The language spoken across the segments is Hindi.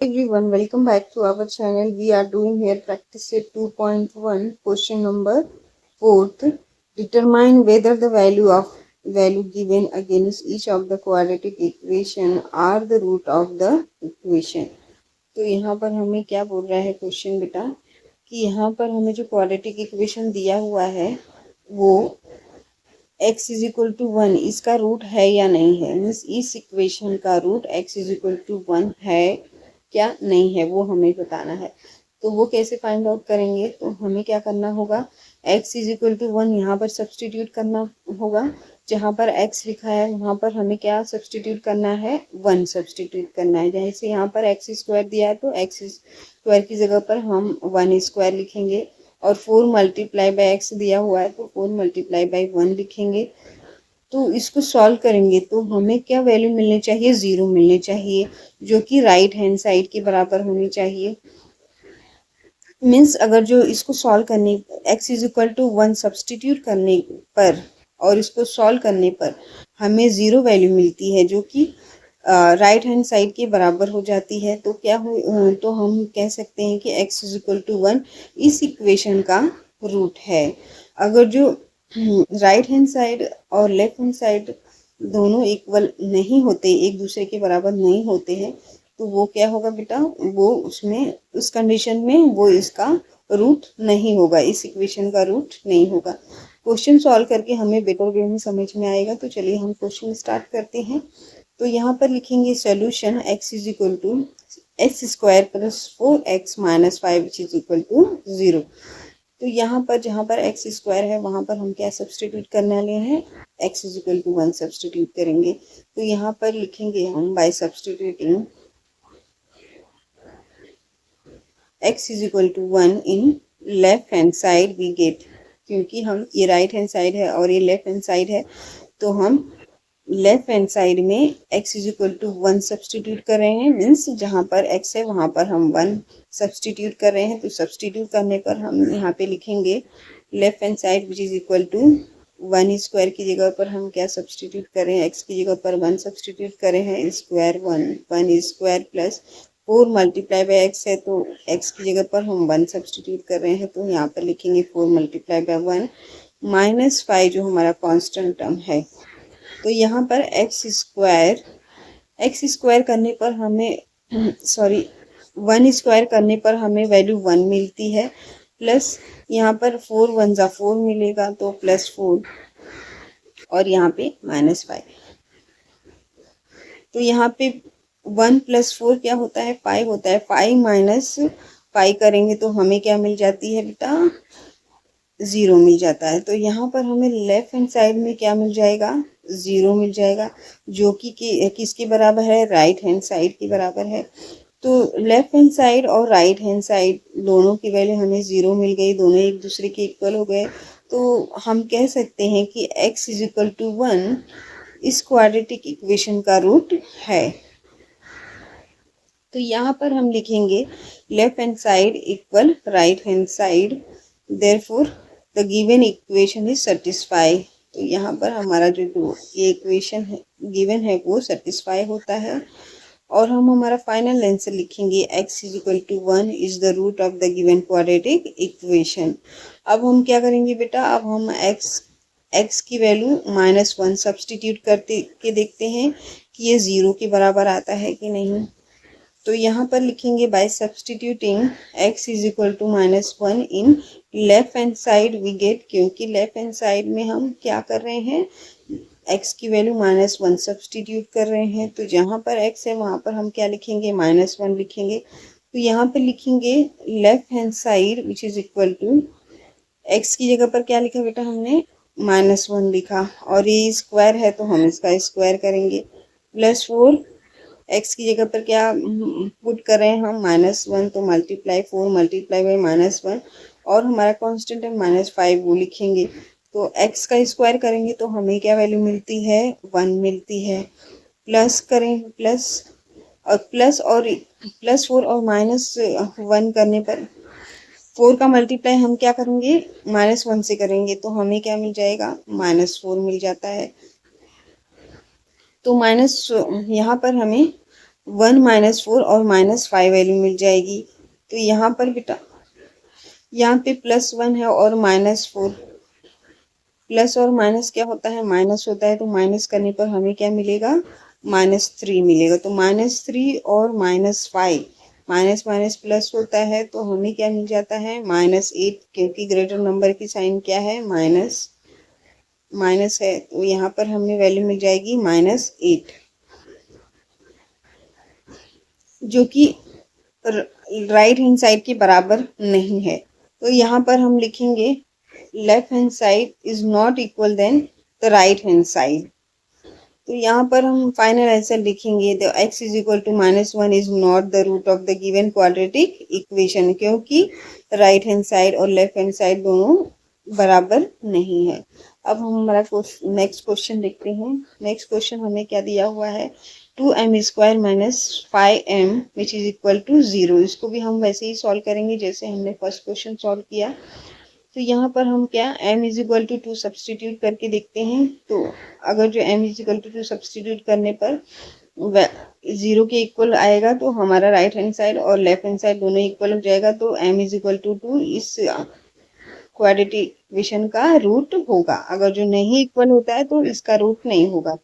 Everyone, welcome back to our channel. We are doing here practice set 2.1, question number 4th. Determine whether the value given against each of the quadratic equation are the root of the equation. तो यहाँ पर हमें क्या बोल रहा है क्वेश्चन बेटा कि यहाँ पर हमें जो क्वाड्रेटिक इक्वेशन दिया हुआ है वो x इज इक्वल टू 1 इसका रूट है या नहीं है। मीन्स इस इक्वेशन का root x is equal to 1 है क्या नहीं है वो हमें बताना है। तो वो कैसे फाइंड आउट करेंगे, तो हमें क्या करना होगा, x इज इक्वल टू 1 यहाँ पर सब्सटीट्यूट करना होगा। जहाँ पर x लिखा है वहाँ पर हमें क्या सब्सटीट्यूट करना है, 1 सब्सटीट्यूट करना है। जैसे यहाँ पर एक्स स्क्वायर दिया है तो एक्स स्क्वायर की जगह पर हम 1 स्क्वायर लिखेंगे, और 4 मल्टीप्लाई बाई एक्स दिया हुआ है तो 4 मल्टीप्लाई बाई 1 लिखेंगे। तो इसको सॉल्व करेंगे तो हमें क्या वैल्यू मिलनी चाहिए, 0 मिलनी चाहिए, जो कि राइट हैंड साइड के बराबर होनी चाहिए। मीन्स अगर जो इसको सॉल्व करने x is equal to 1 substitute करने पर और इसको सॉल्व करने पर हमें 0 वैल्यू मिलती है, जो कि राइट हैंड साइड के बराबर हो जाती है। तो क्या हो, तो हम कह सकते हैं कि x इज इक्वल टू 1 इस इक्वेशन का रूट है। अगर जो राइट हैंड साइड और लेफ्ट हैंड साइड दोनों इक्वल नहीं होते, एक दूसरे के बराबर नहीं होते हैं, तो वो क्या होगा बेटा, वो उसमें उस कंडीशन में वो इसका रूट नहीं होगा, इस इक्वेशन का रूट नहीं होगा। क्वेश्चन सॉल्व करके हमें बेटर वे में समझ में आएगा। तो चलिए हम क्वेश्चन स्टार्ट करते हैं। तो यहाँ पर लिखेंगे solution x is equal to x square plus 4x minus 5 which is equal to 0। तो यहाँ पर जहाँ पर x स्क्वायर है वहाँ पर हम क्या सब्सटीट्यूट करने वाले हैं, x is equal to 1 substitute करेंगे। तो यहाँ पर लिखेंगे हम by substituting x is equal to 1 in left hand side we get, क्योंकि हम ये राइट हैंड साइड है और ये लेफ्ट हैंड साइड है, तो हम लेफ्ट हैंड साइड में x is equal to 1 substitute कर रहे हैं। मीन्स जहाँ पर x है वहाँ पर हम 1 सब्सटीट्यूट कर रहे हैं। तो सब्सटीट्यूट करने पर हम यहाँ पे लिखेंगे left hand side which is equal to 1 square की जगह पर हम क्या सब्सटीट्यूट कर रहे हैं, x की जगह पर 1 सब्सटीट्यूट कर रहे हैं, square 1 square plus 4 multiply by x है तो x की जगह पर हम 1 सब्सटीट्यूट कर रहे हैं। तो यहाँ पर लिखेंगे 4 मल्टीप्लाई बाई 1 माइनस 5 जो हमारा कांस्टेंट टर्म है। तो यहाँ पर एक्स स्क्वायर करने पर हमें 1 स्क्वायर करने पर हमें वैल्यू 1 मिलती है, प्लस यहाँ पर 4 1 जा 4 मिलेगा तो प्लस 4 और यहाँ पे माइनस 5। तो यहाँ पे 1 प्लस 4 क्या होता है, 5 होता है। 5 माइनस 5 करेंगे तो हमें क्या मिल जाती है बेटा, 0 मिल जाता है। तो यहाँ पर हमें लेफ्ट हैंड साइड में क्या मिल जाएगा, 0 मिल जाएगा, जो कि किसके बराबर है, राइट हैंड साइड के बराबर है। तो लेफ्ट हैंड साइड और राइट हैंड साइड दोनों की वैल्यू हमें 0 मिल गई, दोनों एक दूसरे के इक्वल हो गए। तो हम कह सकते हैं कि x इज इक्वल टू 1 इस क्वाड्रेटिक इक्वेशन का रूट है। तो यहाँ पर हम लिखेंगे left hand side equal right hand side, therefore the given equation is satisfy. तो यहाँ पर हमारा जो ये इक्वेशन है गिवन है वो सेटिस्फाई होता है। और हम हमारा फाइनल आंसर लिखेंगे x is equal to 1 is the root of the given quadratic equation. अब हम क्या करेंगे बेटा, अब हम x की वैल्यू -1 सब्सटीट्यूट करते के देखते हैं कि ये 0 के बराबर आता है कि नहीं। तो यहाँ पर लिखेंगे by substituting x is equal to -1 in left hand side we get, क्योंकि लेफ्ट हैंड साइड में हम क्या कर रहे हैं, x की वैल्यू -1 सब्सटीट्यूट कर रहे हैं। तो जहाँ पर x है वहाँ पर हम क्या लिखेंगे, -1 लिखेंगे। तो यहाँ पर लिखेंगे left hand side which is equal to x की जगह पर क्या लिखा बेटा हमने, -1 लिखा, और ये स्क्वायर है तो हम इसका स्क्वायर करेंगे, प्लस 4 x की जगह पर क्या पुट कर रहे हैं हम, -1, तो मल्टीप्लाई 4 मल्टीप्लाई बाई -1 और हमारा कांस्टेंट है -5 वो लिखेंगे। तो x का स्क्वायर करेंगे तो हमें क्या वैल्यू मिलती है, 1 मिलती है। प्लस करें प्लस 4 और -1 करने पर 4 का मल्टीप्लाई हम क्या करेंगे, -1 से करेंगे तो हमें क्या मिल जाएगा, -4 मिल जाता है। तो यहाँ पर हमें 1 -4 और -5 वैल्यू मिल जाएगी। तो यहाँ पर बेटा यहाँ पे +1 है और -4, प्लस और माइनस क्या होता है, माइनस होता है, तो माइनस करने पर हमें क्या मिलेगा, -3 मिलेगा। तो -3 और -5, माइनस माइनस प्लस होता है तो हमें क्या मिल जाता है, -8, क्योंकि ग्रेटर नंबर की साइन क्या है, माइनस माइनस है, तो यहाँ पर हमें वैल्यू मिल जाएगी -8, जो कि राइट हैंड साइड के बराबर नहीं है। तो यहाँ पर हम लिखेंगे left hand side is not equal than the right hand side. तो यहाँ पर हम फाइनल आंसर लिखेंगे the x is equal to -1 is not the root of the given quadratic equation, क्योंकि राइट हैंड साइड और लेफ्ट हैंड साइड दोनों बराबर नहीं है। अब हम हमारा नेक्स्ट क्वेश्चन देखते हैं। नेक्स्ट क्वेश्चन हमें क्या दिया हुआ है, 2m² - 5m which is equal to 0। इसको भी हम वैसे ही सॉल्व करेंगे जैसे हमने फर्स्ट क्वेश्चन सॉल्व किया। तो यहाँ पर हम क्या m is equal to 2 substitute करके देखते हैं। तो अगर जो m is equal to 2 substitute करने पर 0 के इक्वल आएगा तो हमारा राइट हैंड साइड और लेफ्ट हैंड साइड दोनों इक्वल हो जाएगा। तो m इज इक्वल टू 2 इस क्वाड्रेटिक इक्वेशन का रूट होगा। अगर जो नहीं इक्वल होता है तो इसका रूट नहीं होगा।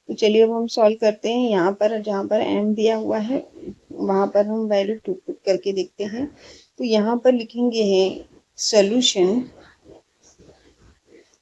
तो चलिए अब हम सॉल्व करते हैं। यहाँ पर जहाँ पर m दिया हुआ है वहाँ पर हम वैल्यू पुट करके देखते हैं। तो यहाँ पर लिखेंगे है सोल्यूशन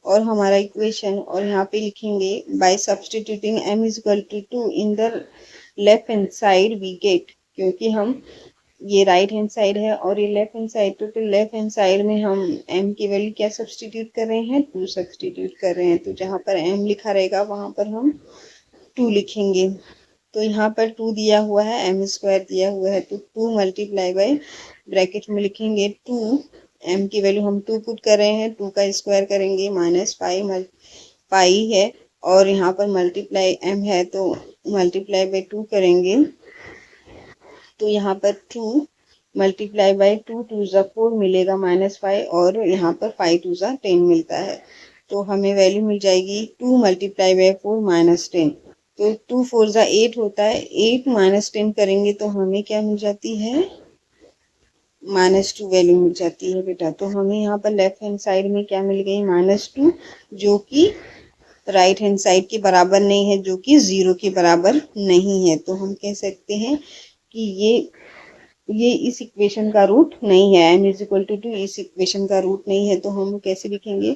और हमारा इक्वेशन, और यहाँ पे लिखेंगे by substituting m is equal to 2 in the left hand side we get, क्योंकि हम ये राइट हैंड साइड है और ये लेफ्ट हैंड साइड, तो लेफ्ट हैंड साइड में हम m की वैल्यू क्या सब्सटीट्यूट कर रहे हैं, 2 सब्सटीट्यूट कर रहे हैं। तो जहाँ पर m लिखा रहेगा वहाँ पर हम 2 लिखेंगे। तो यहाँ पर 2 दिया हुआ है, m² दिया हुआ है, तो 2 मल्टीप्लाई बाय ब्रैकेट में लिखेंगे 2, m की वैल्यू हम 2 पुट कर रहे हैं, 2 का स्क्वायर करेंगे -5 पाई है, और यहाँ पर मल्टीप्लाई m है तो मल्टीप्लाई बाय 2 करेंगे। तो यहाँ पर 2 मल्टीप्लाई बाय 2, 2 ज़ा 4 मिलेगा -5, और यहाँ पर 5 2 ज़ा 10 मिलता है। तो हमें वैल्यू मिल जाएगी 2 मल्टीप्लाई बाय 4 -10। तो 2 4 ज़ा 8 होता है, 8 -10 करेंगे तो हमें क्या मिल जाती है, -2 वैल्यू मिल जाती है बेटा। तो हमें यहाँ पर लेफ्ट हैंड साइड में क्या मिल गई, -2, जो कि राइट हैंड साइड के बराबर नहीं है, जो कि 0 के बराबर नहीं है। तो हम कह सकते हैं कि ये इस इक्वेशन का रूट नहीं है, m इज इक्वल टू 2 इस इक्वेशन का रूट नहीं है। तो हम कैसे लिखेंगे,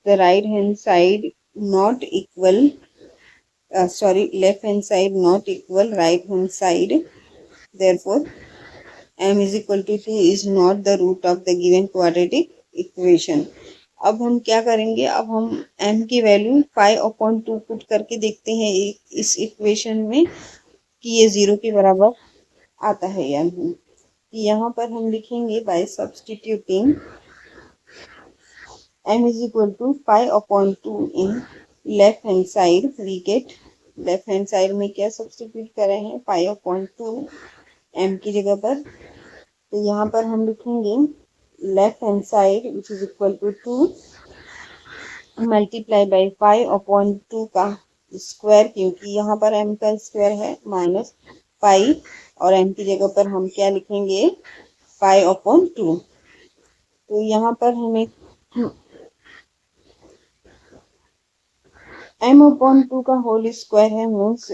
the right hand side not equal left hand side not equal right hand side, therefore m is equal to 2 is not the root of the given quadratic equation। अब हम क्या करेंगे, अब हम m की वैल्यू 5/2 पुट करके देखते हैं इस इक्वेशन में कि ये 0 के बराबर आता है या नहीं। यहाँ पर हम लिखेंगे by substituting m is equal to 5/2 in left hand side we get, left hand side में क्या सब्सटीट्यूट कर रहे हैं, 5/2 m की जगह पर। तो यहाँ पर हम लिखेंगे left hand side which is equal to 2 multiply by 5/2 का स्क्वायर, क्योंकि यहाँ पर m का स्क्वायर है -5, और m की जगह पर हम क्या लिखेंगे 5/2। तो यहाँ पर हमें m/2 का होल स्क्वायर है, मीन्स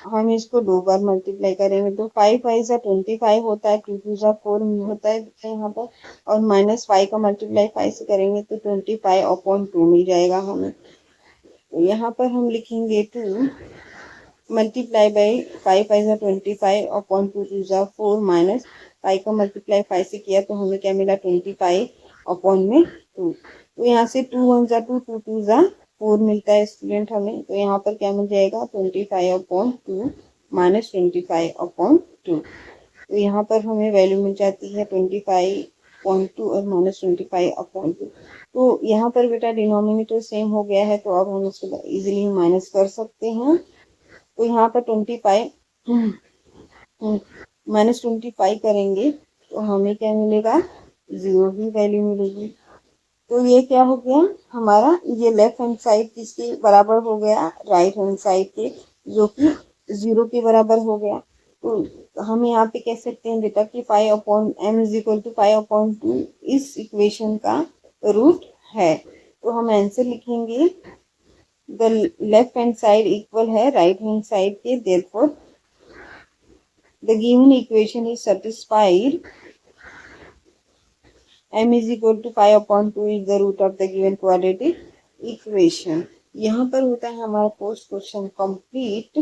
हम इसको 2 बार मल्टीप्लाई करेंगे तो 5 5 ज़ा 25 होता है, 2 2 ज़ा 4 होता है यहाँ पर, और -5 का मल्टीप्लाई 5 से करेंगे तो 25/2 मिल जाएगा हमें। तो यहाँ पर हम लिखेंगे 2 मल्टीप्लाई बाई 5 5 ज़ा 25/2, 2 ज़ा 4 -5 का मल्टीप्लाई 5 से किया तो हमें क्या मिला 25/2। तो यहाँ से 2 1 ज़ा 2, 2 2 ज़ा 4 मिलता है स्टूडेंट हमें। तो यहाँ पर क्या मिल जाएगा 25/2 -25/2। तो यहाँ पर हमें वैल्यू मिल जाती है 25/2 और -25/2। तो यहाँ पर बेटा डिनोमिनेटर सेम हो गया है, तो अब हम इसको इजीली माइनस कर सकते हैं। तो यहाँ पर 25 -25 करेंगे तो हमें क्या मिलेगा, 0 ही वैल्यू मिलेगी। तो ये क्या हो गया हमारा, ये लेफ्ट हैंड साइड किसके बराबर हो गया, राइट हैंड साइड के, जो कि 0 के बराबर हो गया। तो हम यहाँ पे कह सकते हैं बेटा कि 5/m इज इक्वल टू 5/2 इस इक्वेशन का रूट है। तो हम आंसर लिखेंगे the left hand side equal है राइट हैंड साइड के, therefore the given equation is satisfied. m is equal to 5/2 is the root of the given quadratic equation। यहाँ पर होता है हमारा पोस्ट क्वेश्चन कंप्लीट।